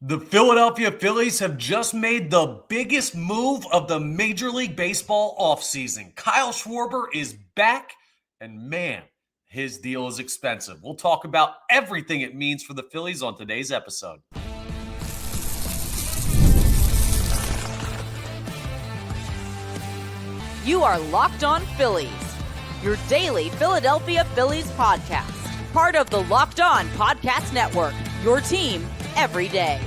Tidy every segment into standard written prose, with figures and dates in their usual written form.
The Philadelphia Phillies have just made the biggest move of the Major League Baseball offseason. Kyle Schwarber is back, and man, his deal is expensive. We'll talk about everything it means for the Phillies on today's episode. You are Locked On Phillies, your daily Philadelphia Phillies podcast. Part of the Locked On Podcast Network, your team every day.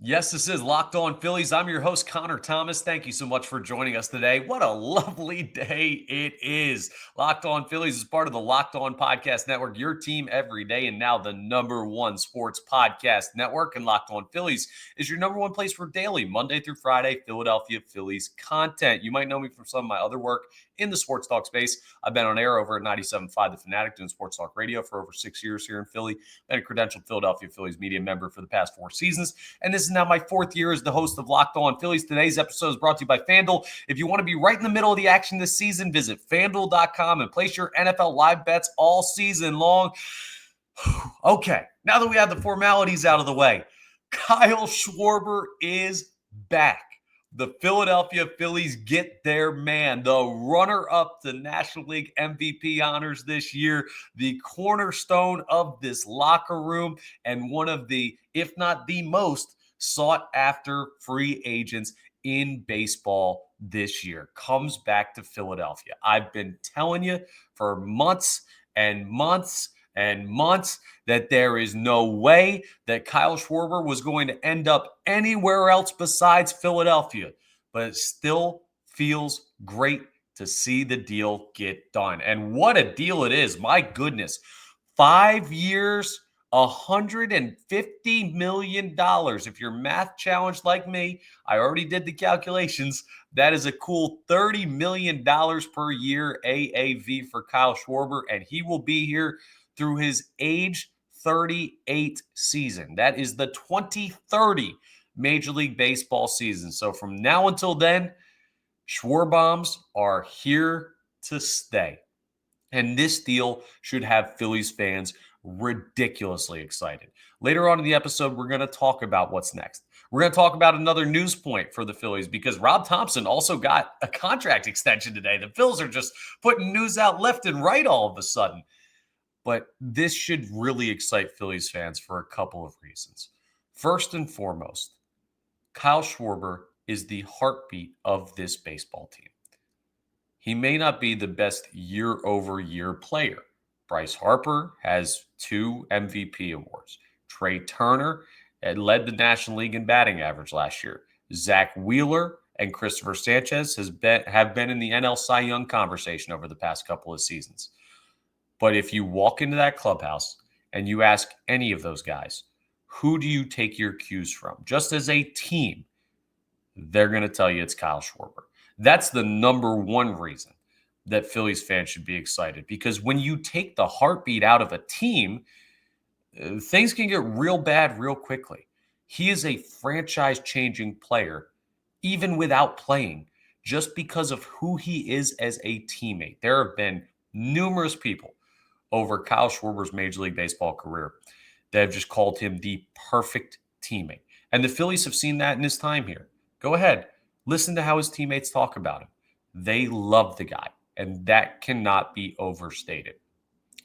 Yes, this is Locked On Phillies. I'm your host, Connor Thomas. Thank you so much for joining us today. What a lovely day it is. Locked On Phillies is part of the Locked On Podcast Network, your team every day, and now the #1 sports podcast network. And Locked On Phillies is your #1 place for daily, Monday through Friday, Philadelphia Phillies content. You might know me from some of my other work in the sports talk space. I've been on air over at 97.5 The Fanatic doing sports talk radio for over 6 years here in Philly. Been a credentialed Philadelphia Phillies media member for the past 4 seasons. And this is now my 4th year as the host of Locked On Phillies. Today's episode is brought to you by FanDuel. If you want to be right in the middle of the action this season, visit FanDuel.com and place your NFL live bets all season long. Okay, now that we have the formalities out of the way, Kyle Schwarber is back. The Philadelphia Phillies get their man, the runner-up to National League MVP honors this year, the cornerstone of this locker room, and one of the, if not the most, sought-after free agents in baseball this year. Comes back to Philadelphia. I've been telling you for months and months and months that there is no way that Kyle Schwarber was going to end up anywhere else besides Philadelphia. But it still feels great to see the deal get done. And what a deal it is. My goodness. 5 years, $150 million. If you're math challenged like me, I already did the calculations. That is a cool $30 million per year AAV for Kyle Schwarber. And he will be here through his age 38 season. That is the 2030 Major League Baseball season. So from now until then, Schwarbombs are here to stay. And this deal should have Phillies fans ridiculously excited. Later on in the episode, we're going to talk about what's next. We're going to talk about another news point for the Phillies because Rob Thomson also got a contract extension today. The Phils are just putting news out left and right all of a sudden. But this should really excite Phillies fans for a couple of reasons. First and foremost, Kyle Schwarber is the heartbeat of this baseball team. He may not be the best year-over-year player. Bryce Harper has 2 MVP awards. Trey Turner led the National League in batting average last year. Zach Wheeler and Christopher Sanchez have been in the NL Cy Young conversation over the past couple of seasons. But if you walk into that clubhouse and you ask any of those guys, who do you take your cues from? Just as a team, they're going to tell you it's Kyle Schwarber. That's the #1 reason that Phillies fans should be excited. Because when you take the heartbeat out of a team, things can get real bad real quickly. He is a franchise-changing player, even without playing, just because of who he is as a teammate. There have been numerous people over Kyle Schwarber's Major League Baseball career that have just called him the perfect teammate. And the Phillies have seen that in his time here. Go ahead, listen to how his teammates talk about him. They love the guy, and that cannot be overstated.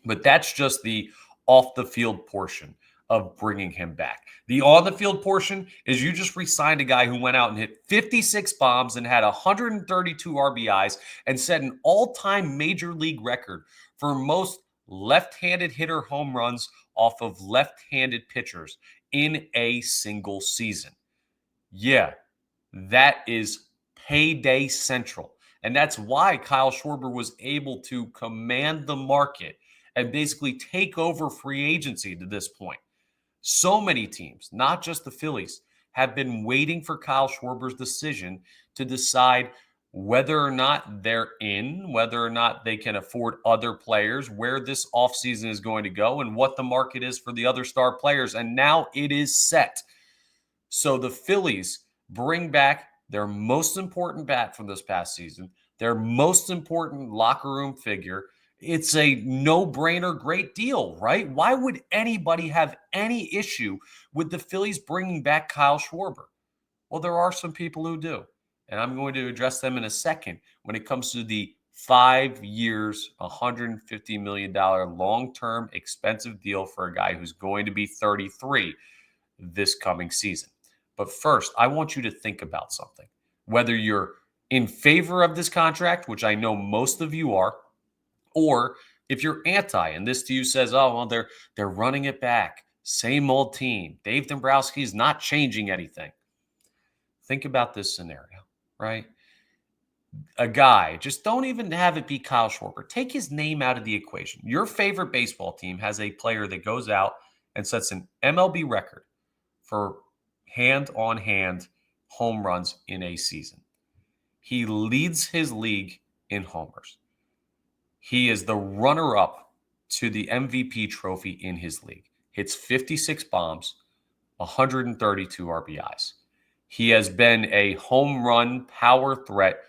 But that's just the off-the-field portion of bringing him back. The on-the-field portion is you just re-signed a guy who went out and hit 56 bombs and had 132 RBIs and set an all-time Major League record for most left-handed hitter home runs off of left-handed pitchers in a single season. Yeah, that is payday central. And that's why Kyle Schwarber was able to command the market and basically take over free agency to this point. So many teams, not just the Phillies, have been waiting for Kyle Schwarber's decision to decide whether or not they're in, whether or not they can afford other players, where this offseason is going to go, and what the market is for the other star players. And now it is set. So the Phillies bring back their most important bat from this past season, their most important locker room figure It's a no-brainer, great deal, right? Why would anybody have any issue with the Phillies bringing back Kyle Schwarber? Well, there are some people who do, and I'm going to address them in a second when it comes to the 5 years, $150 million long-term expensive deal for a guy who's going to be 33 this coming season. But first, I want you to think about something. Whether you're in favor of this contract, which I know most of you are, or if you're anti, and this to you says, oh, well, they're running it back. Same old team. Dave Dombrowski is not changing anything. Think about this scenario, right? A guy, just don't even have it be Kyle Schwarber. Take his name out of the equation. Your favorite baseball team has a player that goes out and sets an MLB record for hand-on-hand home runs in a season. He leads his league in homers. He is the runner-up to the MVP trophy in his league. Hits 56 bombs, 132 RBIs. He has been a home run power threat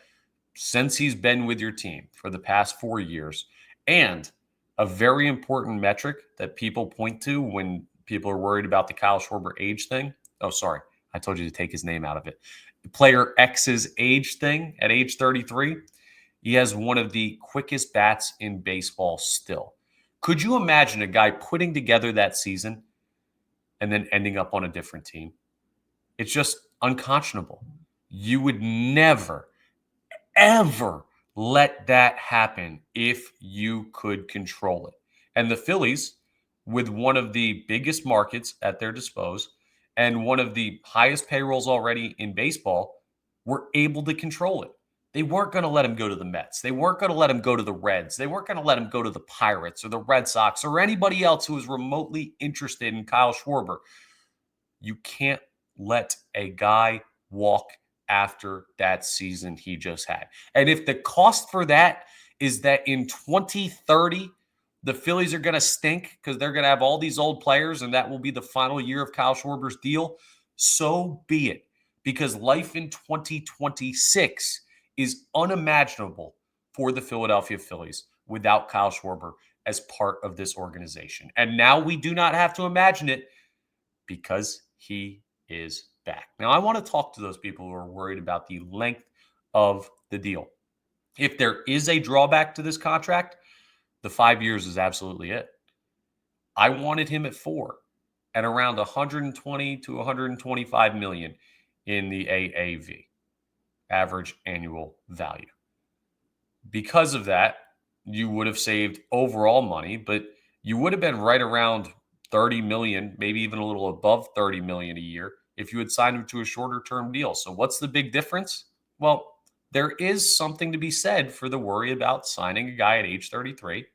since he's been with your team for the past 4 years. And a very important metric that people point to when people are worried about the Kyle Schwarber age thing. Oh, sorry. I told you to take his name out of it. Player X's age thing at age 33. He has one of the quickest bats in baseball still. Could you imagine a guy putting together that season and then ending up on a different team? It's just unconscionable. You would never, ever let that happen if you could control it. And the Phillies, with one of the biggest markets at their disposal and one of the highest payrolls already in baseball, were able to control it. They weren't going to let him go to the Mets. They weren't going to let him go to the Reds. They weren't going to let him go to the Pirates or the Red Sox or anybody else who was remotely interested in Kyle Schwarber. You can't let a guy walk after that season he just had. And if the cost for that is that in 2030, the Phillies are going to stink because they're going to have all these old players and that will be the final year of Kyle Schwarber's deal, so be it. Because life in 2026 is unimaginable for the Philadelphia Phillies without Kyle Schwarber as part of this organization. And now we do not have to imagine it because he is back. Now, I want to talk to those people who are worried about the length of the deal. If there is a drawback to this contract, the 5 years is absolutely it. I wanted him at 4 at around 120 to 125 million in the AAV, average annual value. Because of that, you would have saved overall money, but you would have been right around 30 million, maybe even a little above 30 million a year if you had signed him to a shorter term deal. So what's the big difference? Well, there is something to be said for the worry about signing a guy at age 33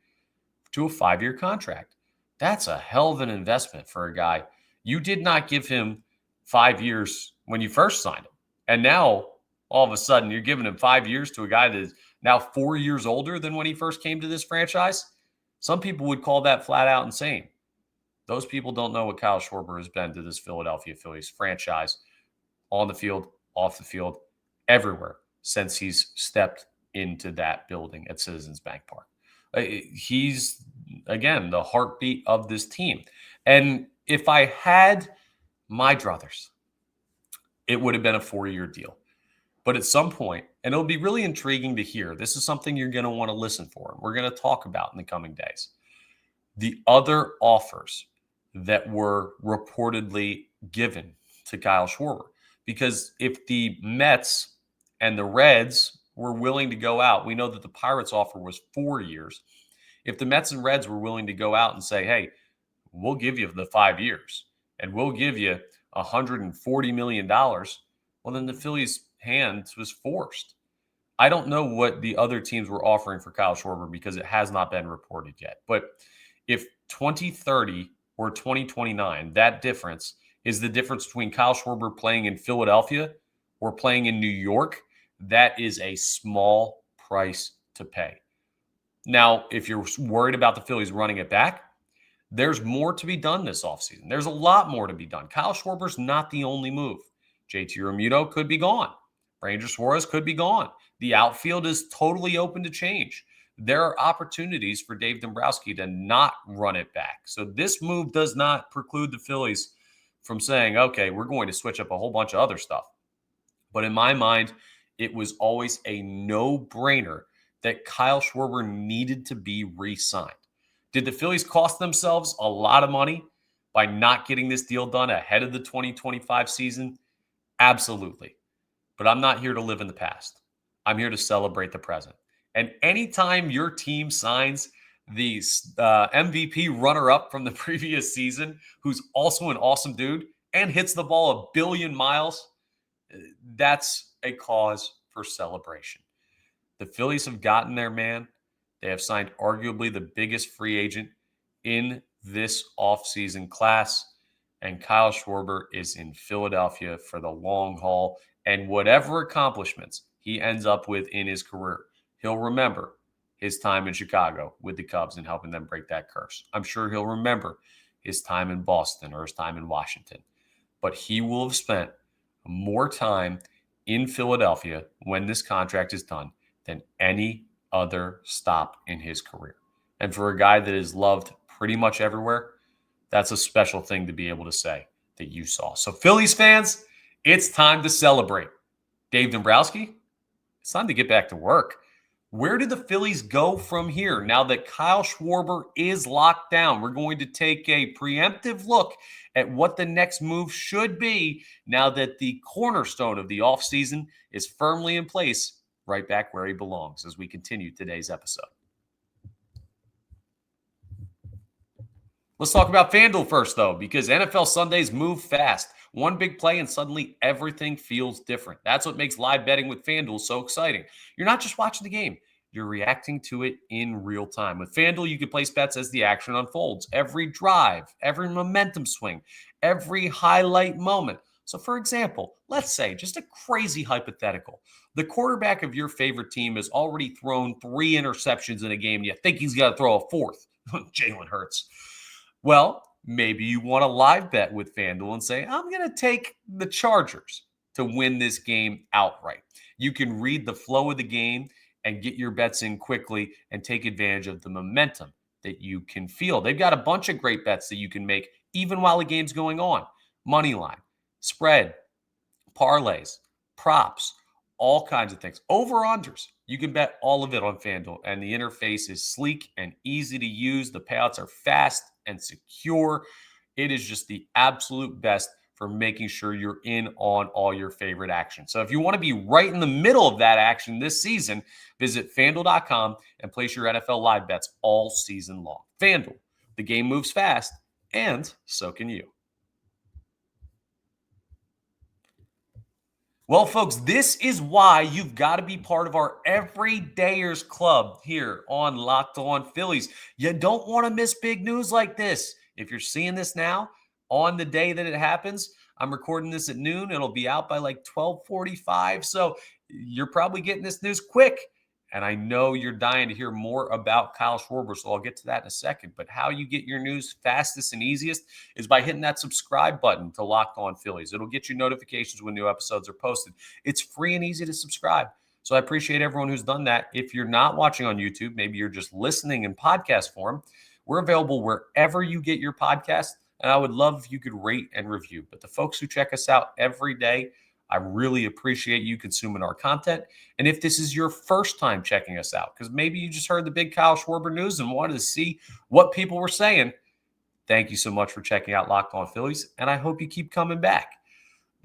to a 5-year contract. That's a hell of an investment for a guy. You did not give him 5 years when you first signed him. And now, all of a sudden, you're giving him 5 years to a guy that is now 4 years older than when he first came to this franchise. Some people would call that flat out insane. Those people don't know what Kyle Schwarber has been to this Philadelphia Phillies franchise on the field, off the field, everywhere since he's stepped into that building at Citizens Bank Park. He's, again, the heartbeat of this team. And if I had my druthers, it would have been a 4-year deal. But at some point, and it'll be really intriguing to hear, this is something you're going to want to listen for, and we're going to talk about in the coming days. The other offers that were reportedly given to Kyle Schwarber. Because if the Mets and the Reds were willing to go out, we know that the Pirates offer was 4 years. If the Mets and Reds were willing to go out and say, hey, we'll give you the 5 years and we'll give you $140 million, well, then the Phillies' hand was forced. I don't know what the other teams were offering for Kyle Schwarber because it has not been reported yet. But if 2030 or 2029, that difference is the difference between Kyle Schwarber playing in Philadelphia or playing in New York, that is a small price to pay. Now, if you're worried about the Phillies running it back, there's more to be done this offseason. There's a lot more to be done. Kyle Schwarber's not the only move. JT Realmuto could be gone. Ranger Suarez could be gone. The outfield is totally open to change. there are opportunities for Dave Dombrowski to not run it back. So this move does not preclude the Phillies from saying, okay, we're going to switch up a whole bunch of other stuff. But in my mind, it was always a no-brainer that Kyle Schwarber needed to be re-signed. Did the Phillies cost themselves a lot of money by not getting this deal done ahead of the 2025 season? Absolutely. But I'm not here to live in the past. I'm here to celebrate the present. And anytime your team signs the MVP runner-up from the previous season, who's also an awesome dude and hits the ball a billion miles, that's a cause for celebration. The Phillies have gotten their man. They have signed arguably the biggest free agent in this offseason class. And Kyle Schwarber is in Philadelphia for the long haul. And whatever accomplishments he ends up with in his career, he'll remember his time in Chicago with the Cubs and helping them break that curse. I'm sure he'll remember his time in Boston or his time in Washington. But he will have spent more time in Philadelphia when this contract is done than any other stop in his career. And for a guy that is loved pretty much everywhere, that's a special thing to be able to say that you saw. So Phillies fans, it's time to celebrate. Dave Dombrowski, it's time to get back to work. Where do the Phillies go from here now that Kyle Schwarber is locked down? We're going to take a preemptive look at what the next move should be now that the cornerstone of the offseason is firmly in place, right back where he belongs as we continue today's episode. Let's talk about FanDuel first, though, because NFL Sundays move fast. One big play and suddenly everything feels different. That's what makes live betting with FanDuel so exciting. You're not just watching the game. You're reacting to it in real time. With FanDuel, you can place bets as the action unfolds. Every drive, every momentum swing, every highlight moment. So, for example, let's say, just a crazy hypothetical, the quarterback of your favorite team has already thrown 3 interceptions in a game, and you think he's got to throw a fourth. Jalen Hurts. Well, maybe you want to live bet with FanDuel and say, I'm going to take the Chargers to win this game outright. You can read the flow of the game and get your bets in quickly and take advantage of the momentum that you can feel. They've got a bunch of great bets that you can make even while the game's going on. Money line, spread, parlays, props, all kinds of things. Over-unders. You can bet all of it on FanDuel, and the interface is sleek and easy to use. The payouts are fast and secure. It is just the absolute best for making sure you're in on all your favorite action. So if you want to be right in the middle of that action this season, visit FanDuel.com and place your NFL live bets all season long. FanDuel, the game moves fast, and so can you. Well, folks, this is why you've got to be part of our Everydayers Club here on Locked On Phillies. You don't want to miss big news like this. If you're seeing this now, on the day that it happens, I'm recording this at noon. It'll be out by like 12:45. So you're probably getting this news quick. And I know you're dying to hear more about Kyle Schwarber, so I'll get to that in a second. But how you get your news fastest and easiest is by hitting that subscribe button to Locked On Phillies. It'll get you notifications when new episodes are posted. It's free and easy to subscribe. So I appreciate everyone who's done that. If you're not watching on YouTube, maybe you're just listening in podcast form, we're available wherever you get your podcast. And I would love if you could rate and review. But the folks who check us out every day, I really appreciate you consuming our content. And if this is your first time checking us out, because maybe you just heard the big Kyle Schwarber news and wanted to see what people were saying, thank you so much for checking out Locked On Phillies, and I hope you keep coming back.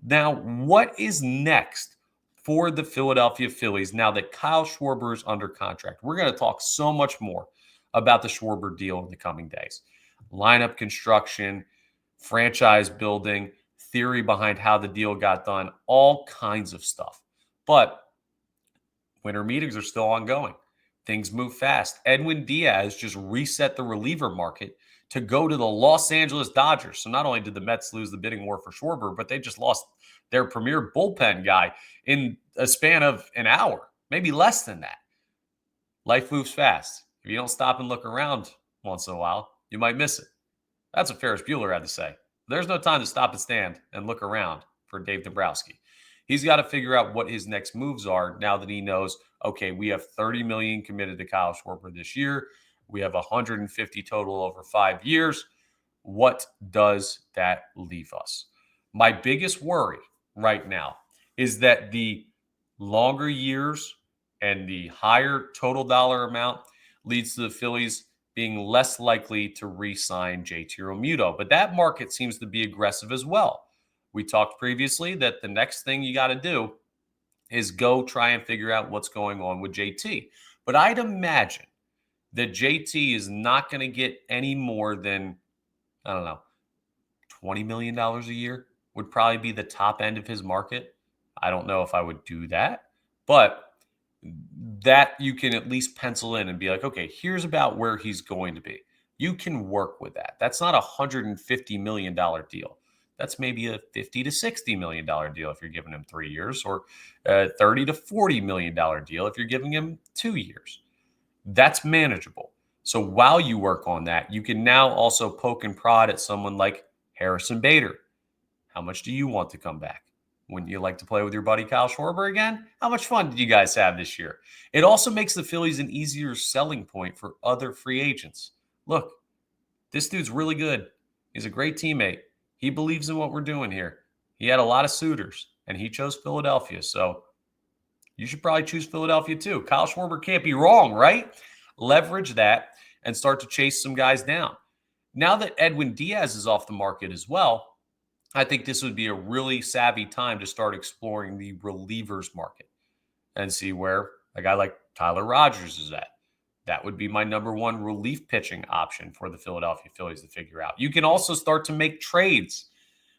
Now, what is next for the Philadelphia Phillies now that Kyle Schwarber is under contract? We're going to talk so much more about the Schwarber deal in the coming days. Lineup construction, franchise building, theory behind how the deal got done, all kinds of stuff. But winter meetings are still ongoing. Things move fast. Edwin Diaz just reset the reliever market to go to the Los Angeles Dodgers. So not only did the Mets lose the bidding war for Schwarber, but they just lost their premier bullpen guy in a span of an hour, maybe less than that. Life moves fast. If you don't stop and look around once in a while, you might miss it. That's what Ferris Bueller had to say. There's no time to stop and stand and look around for Dave Dombrowski. He's got to figure out what his next moves are now that he knows, okay, we have 30 million committed to Kyle Schwarber this year. We have 150 total over 5 years. What does that leave us? My biggest worry right now is that the longer years and the higher total dollar amount leads to the Phillies being less likely to re-sign JT Realmuto. But that market seems to be aggressive as well. We talked previously that the next thing you got to do is go try and figure out what's going on with JT. But I'd imagine that JT is not going to get any more than, I don't know, $20 million a year would probably be the top end of his market. I don't know if I would do that, but that you can at least pencil in and be like, okay, here's about where he's going to be. You can work with that. That's not a $150 million deal. That's maybe a $50 to $60 million deal if you're giving him 3 years, or a $30 to $40 million deal if you're giving him 2 years. That's manageable. So while you work on that, you can now also poke and prod at someone like Harrison Bader. How much do you want to come back? Wouldn't you like to play with your buddy Kyle Schwarber again? How much fun did you guys have this year? It also makes the Phillies an easier selling point for other free agents. Look, this dude's really good. He's a great teammate. He believes in what we're doing here. He had a lot of suitors, and he chose Philadelphia. So you should probably choose Philadelphia too. Kyle Schwarber can't be wrong, right? Leverage that and start to chase some guys down. Now that Edwin Diaz is off the market as well, I think this would be a really savvy time to start exploring the relievers market and see where a guy like Tyler Rogers is at. That would be my number one relief pitching option for the Philadelphia Phillies to figure out. You can also start to make trades.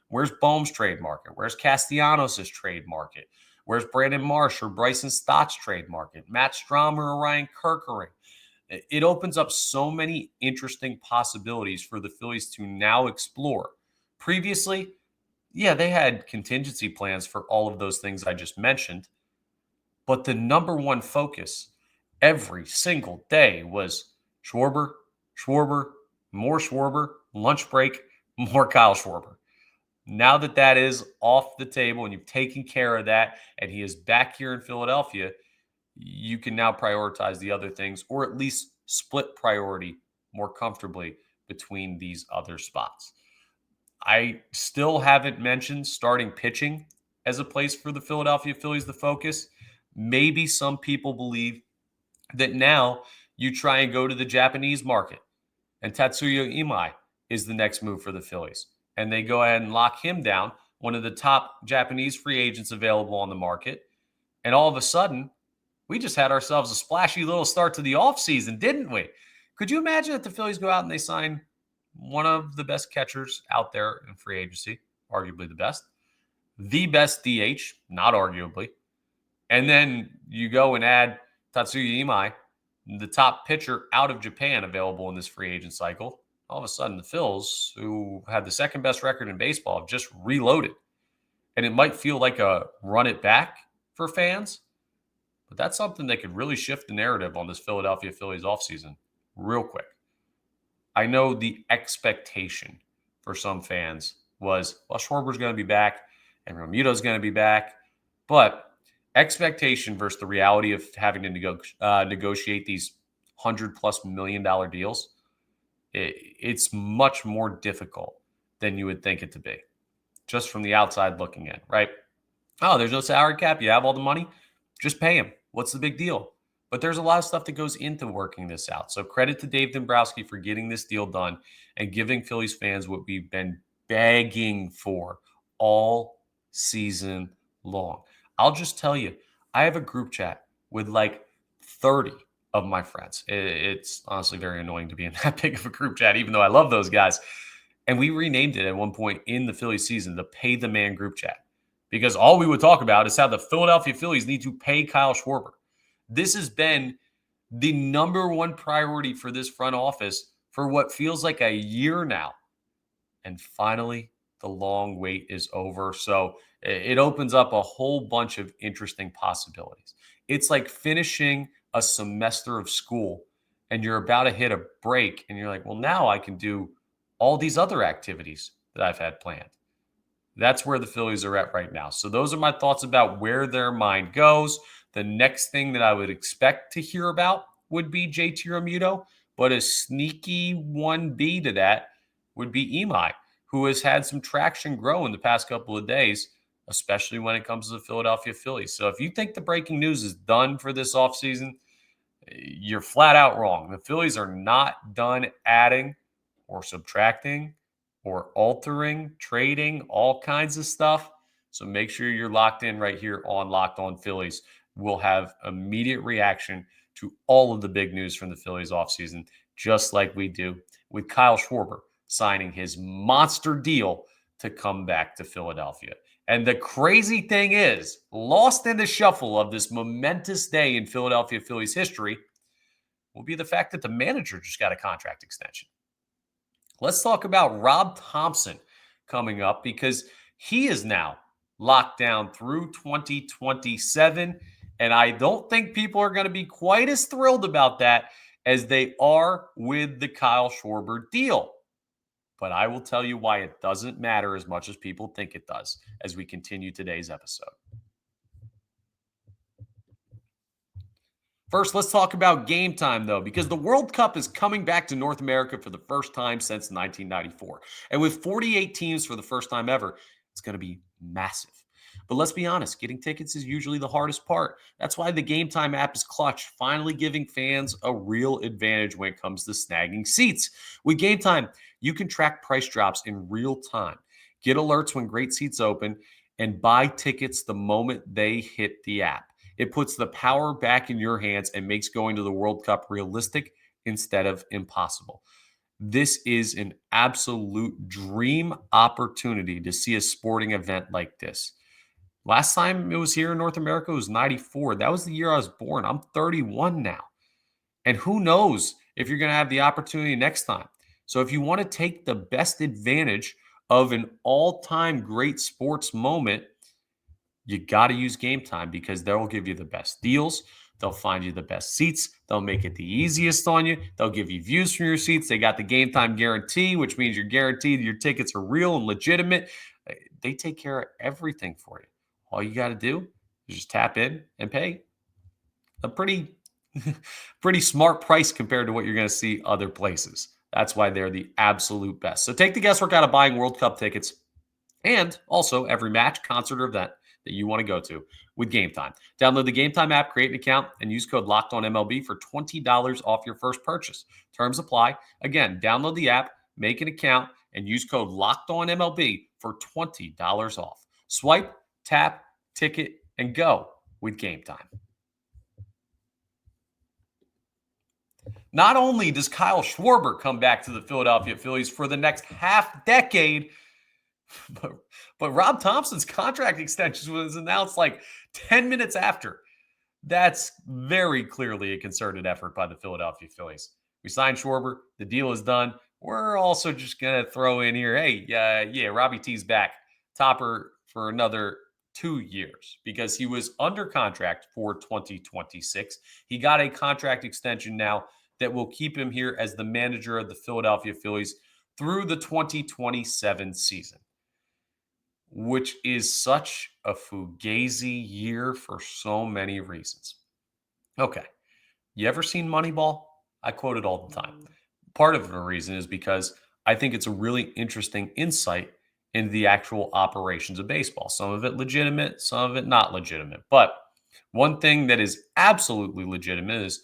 Where's Bohm's trade market? Where's Castellanos' trade market? Where's Brandon Marsh or Bryson Stott's trade market? Matt Strom or Ryan Kerkering? It opens up so many interesting possibilities for the Phillies to now explore. Previously, yeah, they had contingency plans for all of those things I just mentioned, but the number one focus every single day was Schwarber, more Schwarber, lunch break, more Kyle Schwarber. Now that that is off the table and you've taken care of that and he is back here in Philadelphia, you can now prioritize the other things, or at least split priority more comfortably between these other spots. I still haven't mentioned starting pitching as a place for the Philadelphia Phillies to focus. Maybe some people believe that now you try and go to the Japanese market, and Tatsuya Imai is the next move for the Phillies. And they go ahead and lock him down, one of the top Japanese free agents available on the market. And all of a sudden, we just had ourselves a splashy little start to the offseason, didn't we? Could you imagine if the Phillies go out and they sign one of the best catchers out there in free agency, arguably the best DH, not arguably, and then you go and add Tatsuya Imai, the top pitcher out of Japan available in this free agent cycle? All of a sudden, the Phils, who had the second best record in baseball, have just reloaded. And it might feel like a run it back for fans, but that's something that could really shift the narrative on this Philadelphia Phillies offseason real quick. I know the expectation for some fans was, well, Schwarber's going to be back and Realmuto's going to be back. But expectation versus the reality of having to negotiate these $100+ million deals, it's much more difficult than you would think it to be, just from the outside looking in, right? Oh, there's no salary cap. You have all the money. Just pay him. What's the big deal? But there's a lot of stuff that goes into working this out. So credit to Dave Dombrowski for getting this deal done and giving Phillies fans what we've been begging for all season long. I'll just tell you, I have a group chat with like 30 of my friends. It's honestly very annoying to be in that big of a group chat, even though I love those guys. And we renamed it at one point in the Phillies season, the Pay the Man group chat, because all we would talk about is how the Philadelphia Phillies need to pay Kyle Schwarber. This has been the number one priority for this front office for what feels like a year now. And finally, the long wait is over. So it opens up a whole bunch of interesting possibilities. It's like finishing a semester of school and you're about to hit a break and you're like, well, now I can do all these other activities that I've had planned. That's where the Phillies are at right now. So those are my thoughts about where their mind goes. The next thing that I would expect to hear about would be JT Realmuto, but a sneaky 1B to that would be Imai, who has had some traction grow in the past couple of days, especially when it comes to the Philadelphia Phillies. So if you think the breaking news is done for this offseason, you're flat out wrong. The Phillies are not done adding or subtracting or altering, trading, all kinds of stuff. So make sure you're locked in right here on Locked On Phillies. We'll have immediate reaction to all of the big news from the Phillies offseason, just like we do with Kyle Schwarber signing his monster deal to come back to Philadelphia. And the crazy thing is, lost in the shuffle of this momentous day in Philadelphia Phillies history will be the fact that the manager just got a contract extension. Let's talk about Rob Thomson coming up because he is now locked down through 2027. And I don't think people are going to be quite as thrilled about that as they are with the Kyle Schwarber deal. But I will tell you why it doesn't matter as much as people think it does as we continue today's episode. First, let's talk about game time, though, because the World Cup is coming back to North America for the first time since 1994. And with 48 teams for the first time ever, it's going to be massive. But let's be honest, getting tickets is usually the hardest part. That's why the Game Time app is clutch, finally giving fans a real advantage when it comes to snagging seats. With Game Time, you can track price drops in real time, get alerts when great seats open, and buy tickets the moment they hit the app. It puts the power back in your hands and makes going to the World Cup realistic instead of impossible. This is an absolute dream opportunity to see a sporting event like this. Last time it was here in North America, it was 94. That was the year I was born. I'm 31 now. And who knows if you're going to have the opportunity next time. So if you want to take the best advantage of an all-time great sports moment, you got to use Game Time because they'll give you the best deals. They'll find you the best seats. They'll make it the easiest on you. They'll give you views from your seats. They got the Game Time guarantee, which means you're guaranteed your tickets are real and legitimate. They take care of everything for you. All you got to do is just tap in and pay a pretty smart price compared to what you're going to see other places. That's why they're the absolute best. So take the guesswork out of buying World Cup tickets and also every match, concert, or event that you want to go to with Game Time. Download the Game Time app, create an account, and use code LOCKEDONMLB for $20 off your first purchase. Terms apply. Again, download the app, make an account, and use code LOCKEDONMLB for $20 off. Swipe, tap, ticket, and go with Game Time. Not only does Kyle Schwarber come back to the Philadelphia Phillies for the next half decade, but Rob Thomson's contract extension was announced like 10 minutes after. That's very clearly a concerted effort by the Philadelphia Phillies. We signed Schwarber. The deal is done. We're also just going to throw in here, hey, Robbie T's back. Topper for another 2 years because he was under contract for 2026. He got a contract extension now that will keep him here as the manager of the Philadelphia Phillies through the 2027 season, which is such a fugazi year for so many reasons. Okay. You ever seen Moneyball? I quote it all the time. Part of the reason is because I think it's a really interesting insight into the actual operations of baseball. Some of it legitimate, some of it not legitimate. But one thing that is absolutely legitimate is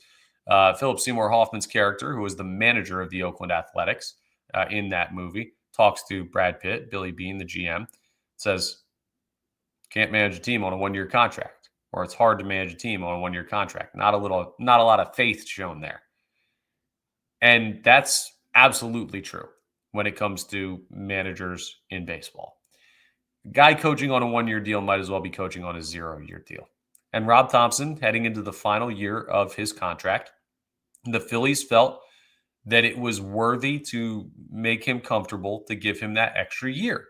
Philip Seymour Hoffman's character, who was the manager of the Oakland Athletics in that movie, talks to Brad Pitt, Billy Beane, the GM, says, can't manage a team on a one-year contract, or it's hard to manage a team on a one-year contract. Not a lot of faith shown there. And that's absolutely true when it comes to managers in baseball. Guy coaching on a one-year deal might as well be coaching on a 0-year deal. And Rob Thomson, heading into the final year of his contract, the Phillies felt that it was worthy to make him comfortable to give him that extra year.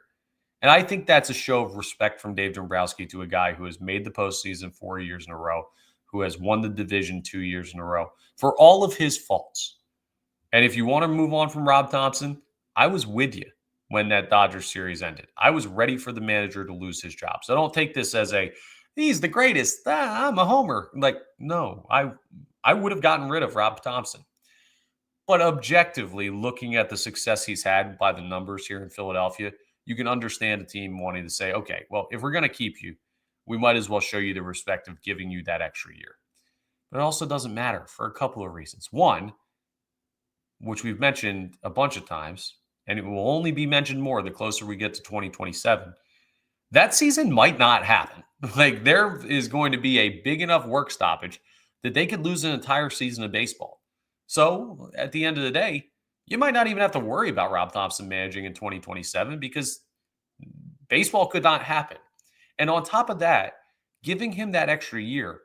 And I think that's a show of respect from Dave Dombrowski to a guy who has made the postseason 4 years in a row, who has won the division 2 years in a row, for all of his faults. And if you want to move on from Rob Thomson, I was with you when that Dodgers series ended. I was ready for the manager to lose his job. So don't take this as he's the greatest. I'm a homer. Like, no, I would have gotten rid of Rob Thomson. But objectively, looking at the success he's had by the numbers here in Philadelphia, you can understand a team wanting to say, okay, well, if we're going to keep you, we might as well show you the respect of giving you that extra year. But it also doesn't matter for a couple of reasons. One, which we've mentioned a bunch of times, and it will only be mentioned more the closer we get to 2027, that season might not happen. Like, there is going to be a big enough work stoppage that they could lose an entire season of baseball. So at the end of the day, you might not even have to worry about Rob Thomson managing in 2027 because baseball could not happen. And on top of that, giving him that extra year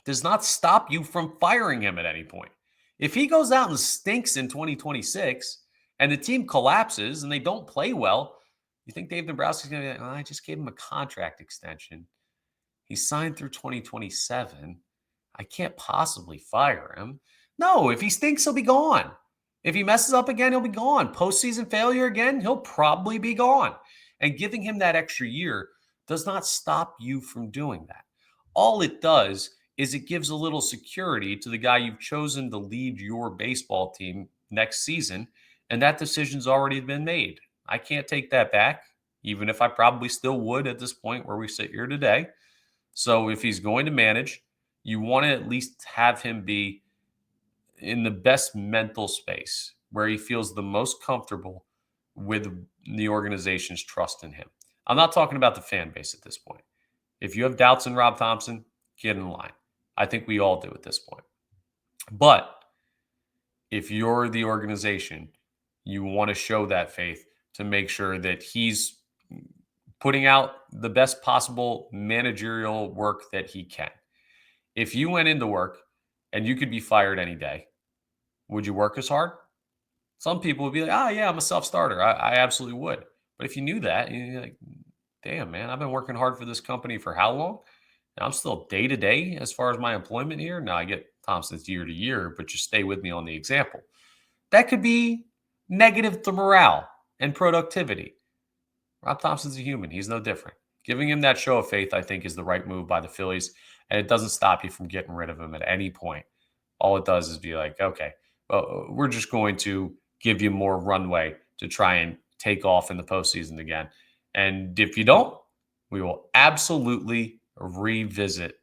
does not stop you from firing him at any point. If he goes out and stinks in 2026 and the team collapses and they don't play well, you think Dave Dombrowski's going to be like, oh, I just gave him a contract extension. He signed through 2027. I can't possibly fire him. No, if he stinks, he'll be gone. If he messes up again, he'll be gone. Postseason failure again, he'll probably be gone. And giving him that extra year does not stop you from doing that. All it does is it gives a little security to the guy you've chosen to lead your baseball team next season, and that decision's already been made. I can't take that back, even if I probably still would at this point where we sit here today. So if he's going to manage, you want to at least have him be in the best mental space where he feels the most comfortable with the organization's trust in him. I'm not talking about the fan base at this point. If you have doubts in Rob Thomson, get in line. I think we all do at this point. But if you're the organization, you want to show that faith to make sure that he's putting out the best possible managerial work that he can. If you went into work and you could be fired any day, would you work as hard? Some people would be like, oh, yeah, I'm a self-starter. I absolutely would. But if you knew that, you're like, damn, man, I've been working hard for this company for how long? And I'm still day-to-day as far as my employment here. Now, I get Thompson's year-to-year, but just stay with me on the example. That could be negative to morale and productivity. Rob Thomson's a human. He's no different. Giving him that show of faith, I think, is the right move by the Phillies, and it doesn't stop you from getting rid of him at any point. All it does is be like, okay, well, we're just going to give you more runway to try and take off in the postseason again. And if you don't, we will absolutely revisit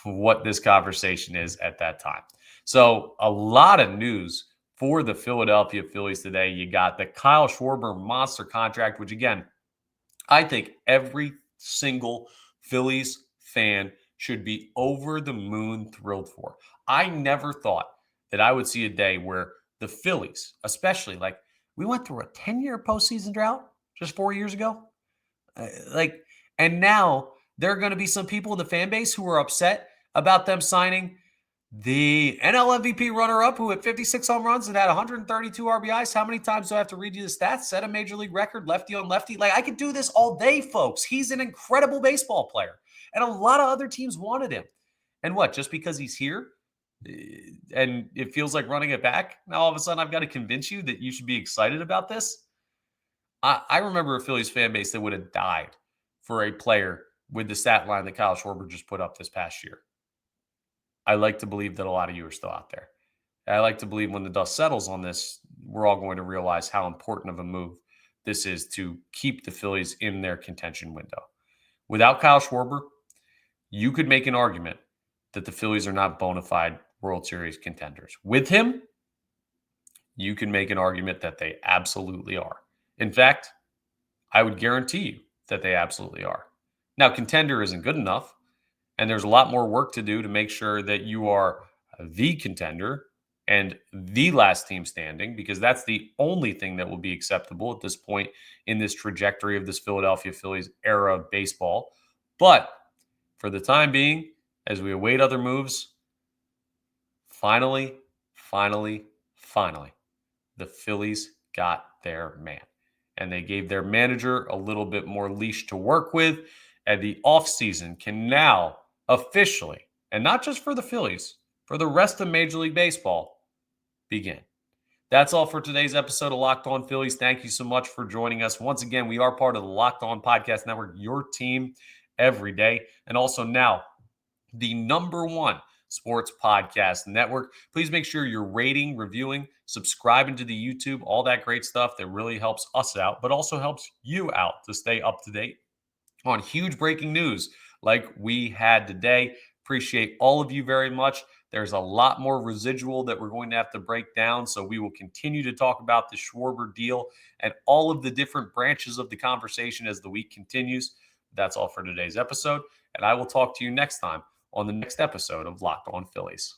what this conversation is at that time. So a lot of news for the Philadelphia Phillies today. You got the Kyle Schwarber monster contract, which again, I think every single Phillies fan should be over the moon thrilled for. I never thought that I would see a day where the Phillies, especially, like, we went through a 10-year postseason drought just 4 years ago. And now there are going to be some people in the fan base who are upset about them signing the NL MVP runner-up who hit 56 home runs and had 132 RBIs. How many times do I have to read you the stats? Set a major league record, lefty on lefty. Like, I could do this all day, folks. He's an incredible baseball player. And a lot of other teams wanted him. And what, just because he's here and it feels like running it back, now all of a sudden I've got to convince you that you should be excited about this? I remember a Phillies fan base that would have died for a player with the stat line that Kyle Schwarber just put up this past year. I like to believe that a lot of you are still out there. I like to believe when the dust settles on this, we're all going to realize how important of a move this is to keep the Phillies in their contention window. Without Kyle Schwarber, you could make an argument that the Phillies are not bona fide World Series contenders. With him, you can make an argument that they absolutely are. In fact, I would guarantee you that they absolutely are. Now, contender isn't good enough, and there's a lot more work to do to make sure that you are the contender and the last team standing, because that's the only thing that will be acceptable at this point in this trajectory of this Philadelphia Phillies era of baseball. But for the time being, as we await other moves, finally, the Phillies got their man. And they gave their manager a little bit more leash to work with. And the offseason can now officially, and not just for the Phillies, for the rest of Major League Baseball, begin. That's all for today's episode of Locked On Phillies. Thank you so much for joining us. Once again, we are part of the Locked On Podcast Network, your team every day. And also now, the #1 sports podcast network. Please make sure you're rating, reviewing, subscribing to the YouTube, all that great stuff that really helps us out, but also helps you out to stay up to date on huge breaking news like we had today. Appreciate all of you very much. There's a lot more residual that we're going to have to break down. So we will continue to talk about the Schwarber deal and all of the different branches of the conversation as the week continues. That's all for today's episode. And I will talk to you next time on the next episode of Locked On Phillies.